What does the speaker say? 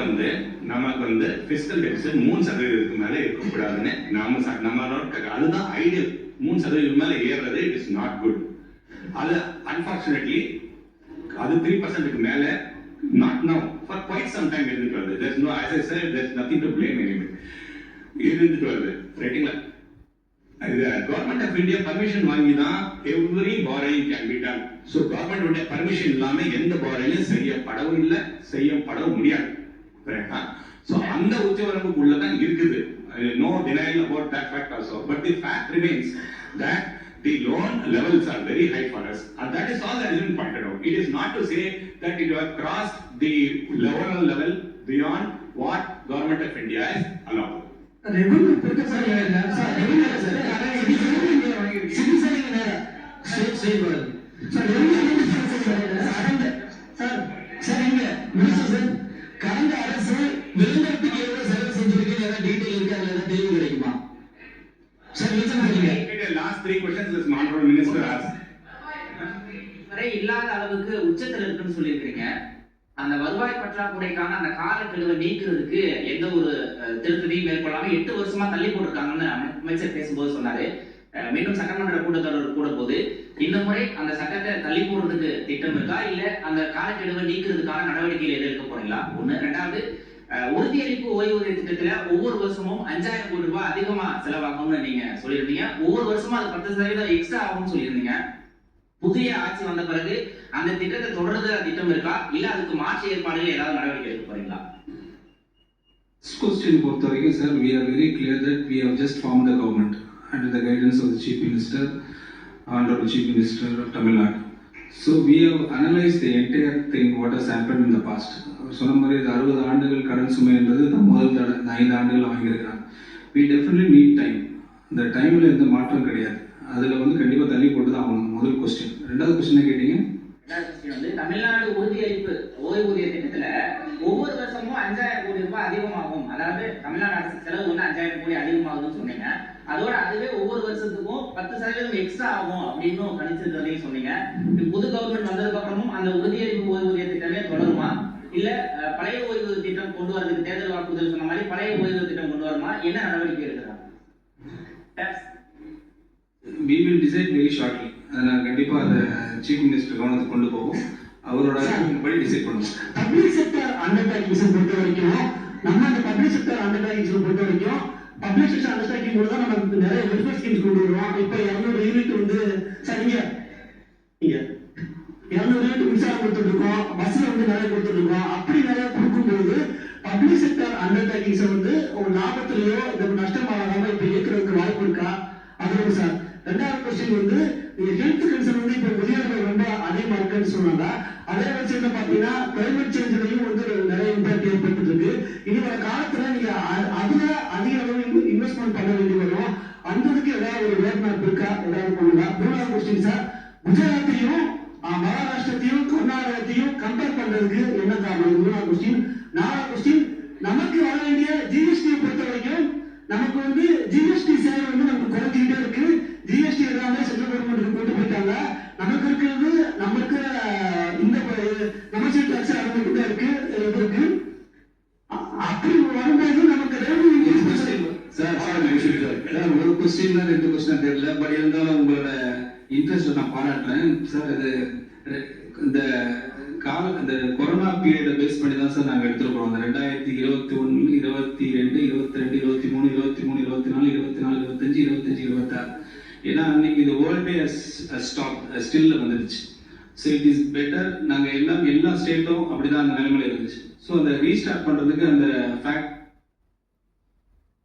வந்து நமக்கு வந்து பிசிக்கல் டெபிசிட் 3% மேல இருக்கக்கூடாதுன்னு நம்மளோட அதுதான் ஐடியல். 3% மேல ஏறுறது இட் இஸ் நாட் குட். அது அன்பார்ச்சுனேட்லி அது 3% மேல not now for quite some time இருந்துட்டு வருது. there's no, as I said, there's nothing to blame anybody. இருந்துட்டு வருது ரைட்டுங்களா. கவர்மெண்ட் ஆஃப் இந்தியா பர்மிஷன் வாங்கி தான் every borrowing can be done. So government permission இல்லாம எந்த பாரோயிலும் செய்யப்படவும் இல்லை, செய்யப்படவும் முடியாது. ஸோ அந்த உச்சவரம்புக்குள்ள தான் இருக்குது. No denial about that fact also. But the fact remains that the loan levels are very high for us, and that is all that has been pointed out. It is not to say that it has crossed the level beyond what Government of India has allowed. Regular பிரச்சனை sir regular sir சிட்டிசனிங் நேரா state வருது sir sir sir இங்க minister sir கடந்த அரசு வெளிநாட்டுக்கு எவ்வளவு செலவு செஞ்சிருக்கு ஏதாவது டீடைல் இருக்கா ஏதாவது தெளிவு கிடைக்குமா சார்? நீங்க சொல்லுங்க. Last 3 questions this honorable minister asked. வரை இல்லாத அளவுக்கு உச்சத்தில் இருக்குன்னு சொல்லியிருக்கீங்க. அந்த வருவாய் பற்றாக்குறைக்கான அந்த காலக்கெடுவை நீக்கிறதுக்கு எந்த ஒரு திருத்தத்தையும் மேற்கொள்ளாம 8 வருஷமா தள்ளி போட்டிருக்காங்கன்னு அமைச்சர் பேசும்போது சொன்னாரு. மீண்டும் சட்டமன்ற கூட்டத்தொடர் கூட போது இந்த முறை அந்த சட்டத்தை தள்ளி போடுறதுக்கு திட்டம் இருக்கா, இல்ல அந்த காலக்கெடுவை நீக்கிறதுக்கான நடவடிக்கைகள் எது எடுக்க போறீங்களா? ஒண்ணு. ரெண்டாவது, உறுதியளிப்பு ஓய்வூதிய திட்டத்துல ஒவ்வொரு வருஷமும் 5000 கோடி ரூபாய் அதிகமா செலவாகும்னு நீங்க சொல்லியிருந்தீங்க. ஒவ்வொரு வருஷமும் அது 10% எக்ஸ்ட்ரா ஆகும்னு சொல்லியிருந்தீங்க. புதிய ஆட்சி வந்த பிறகு அந்த திட்டத்தை தொடர்ந்து திட்டம் இருக்கா, இல்ல அதுக்கு மாற்று ஏற்பாடுகள் ஏதாவது நடவடிக்கை எடுக்க போறீங்களா? This question பொறுத்த வரைக்கும் sir, we are very clear that we have just formed the government under the guidance of the Chief Minister, Honorable Chief Minister of Tamil Nadu. So we have analyzed the entire thing what has happened in the past. சொன்ன மாதிரி 60 ஆண்டுகள் கடன் சுமை என்பது முதல் தடவை 5 ஆண்டுகள் வாங்கியிருக்கிறாங்க. We definitely need time. இந்த டைம்ல எந்த மாற்றம் கிடையாது. அதுல வந்து கண்டிப்பா தள்ளி போட்டு தான் ஆகணும். முதல் கொஸ்டின். ரெண்டாவது கொஸ்டின் கேட்டீங்க. ரெண்டாவது கொஸ்டின் வந்து தமிழ்நாடு உறுதியளிப்பு ஓய்வூதிய திட்டத்துல ஒவ்வொரு வருஷமும் 5000 கோடி ரூபாய் அதிகமாகும். அதாவது தமிழ்நாடு அரசு செலவு வந்து 5000 கோடி அதிகமாகுதுன்னு சொன்னீங்க. அதோட அதுவே ஒவ்வொரு வருஷத்துக்கும் 10% எக்ஸ்ட்ரா ஆகும் அப்படின்னு கணிச்சிருக்கிறதையும் சொன்னீங்க. புது கவர்மெண்ட் வந்ததுக்கு அப்புறமும் அந்த உறுதியளிப்பு ஓய்வூதிய திட்டமே தொடருமா, இல்ல பழைய ஓய்வூதிய திட்டம் கொண்டு வரதுக்கு தேர்தல் வாக்குறுதல் சொன்ன மாதிரி பழைய ஓய்வூதிய திட்டம் கொண்டு வருமா, என்ன நடவடிக்கை எடுக்கிறாங்க? We will decide very shortly. நான் கண்டிப்பா அந்த சீஃப் மினிஸ்டர் கவனத்துக்கு கொண்டு போவோம். அவரோட படி டிசைட் பண்ணுவோம். பப்ளிக் செக்டர் அண்டர்டேக்கிங்ஸ் பொறுத்த வரைக்கும் நம்ம அந்த பப்ளிக் செக்டர் அண்டர்டேக்கிங்ஸ் பொறுத்த வரைக்கும் பப்ளிக் செக்டர் அண்டர்டேக்கிங் கூட தான் நம்ம நிறைய வெல்ஃபேர் ஸ்கீம்ஸ் கொண்டு வருவோம். இப்போ 200 யூனிட் வந்து சரிங்க 200 யூனிட் மின்சாரம் கொடுத்துட்டு இருக்கோம், பஸ்ல வந்து நிறைய கொடுத்துட்டு இருக்கோம். அப்படி நிறைய கொடுக்கும்போது பப்ளிக் செக்டர் அண்டர்டேக்கிங்ஸ் வந்து ஒரு லாபத்திலேயோ இந்த நஷ்டமாகாம இப்ப இயக்குறதுக்கு வாய்ப்பு இருக்கா? அது சார். ரெண்டாவது கொஸ்டின் வந்து ஹெல்த் கன்சர்ன் வந்து இப்ப முதியோர்கள் ரொம்ப அதிகமா இருக்குன்னு சொன்னாங்க. அதே வச்சு பாத்தீங்கன்னா கிளைமேட் சேஞ்ச்லயும் வந்து நிறைய இம்பாக்ட் ஏற்பட்டு இருக்கு. இனி வர காலத்துல நீங்க அதுல அதிக அளவு இன்வெஸ்ட்மெண்ட் பண்ண வேண்டி வரும். அந்ததுக்கு ஏதாவது ஒரு ரோட் மேப் இருக்கா, ஏதாவது பண்ணுங்க. மூணாவது கொஸ்டின் சார், குஜராத்தையும் மகாராஷ்டிரத்தையும் கர்நாடகத்தையும் கம்பேர் பண்றதுக்கு என்ன காரணம்? மூணாவது கொஸ்டின். நாலாவது கொஸ்டின், நமக்கு வர வேண்டிய ஜிஎஸ்டியை பொறுத்த வரைக்கும் நமக்கு வந்து ஜிஎஸ்டி சேவை வந்து நமக்கு குறைஞ்சிக்கிட்டே இருக்கு. ஜிஎஸ்டி எல்லாமே சென்ட்ரல் கவர்மெண்ட்டுக்கு கொண்டு போயிட்டாங்க. நமக்கு இருக்கிறது நம்ம இருக்கிற இந்த கமர்ஷியல் டாக்ஸ் அவங்களுக்கு தான் இருக்கு. அப்படி வரும்போது நமக்கு ஒரு கொஸ்டின் 2 கொஸ்டின் தெரியல. பட் இருந்தாலும் உங்களோட இன்ட்ரெஸ்ட் நான் பாராட்டுறேன் சார். இது இந்த அந்த கொரோனா பீரியடை பேஸ் பண்ணி தான் சார் நாங்கள் எடுத்துருக்கோம். அந்த 2021, 22, 22, 23, 23, 24, 24, 25, 25, 26. ஏன்னா அன்னைக்கு இது வேர்ல்டே ஸ்டாப் ஸ்டில்ல வந்துருச்சு. So it is better. நாங்கள் எல்லா ஸ்டேட்டும் அப்படிதான் அந்த நிலைமையில இருந்துச்சு. ஸோ அதை ரீஸ்டார்ட் பண்றதுக்கு அந்த ஃபேக்ட்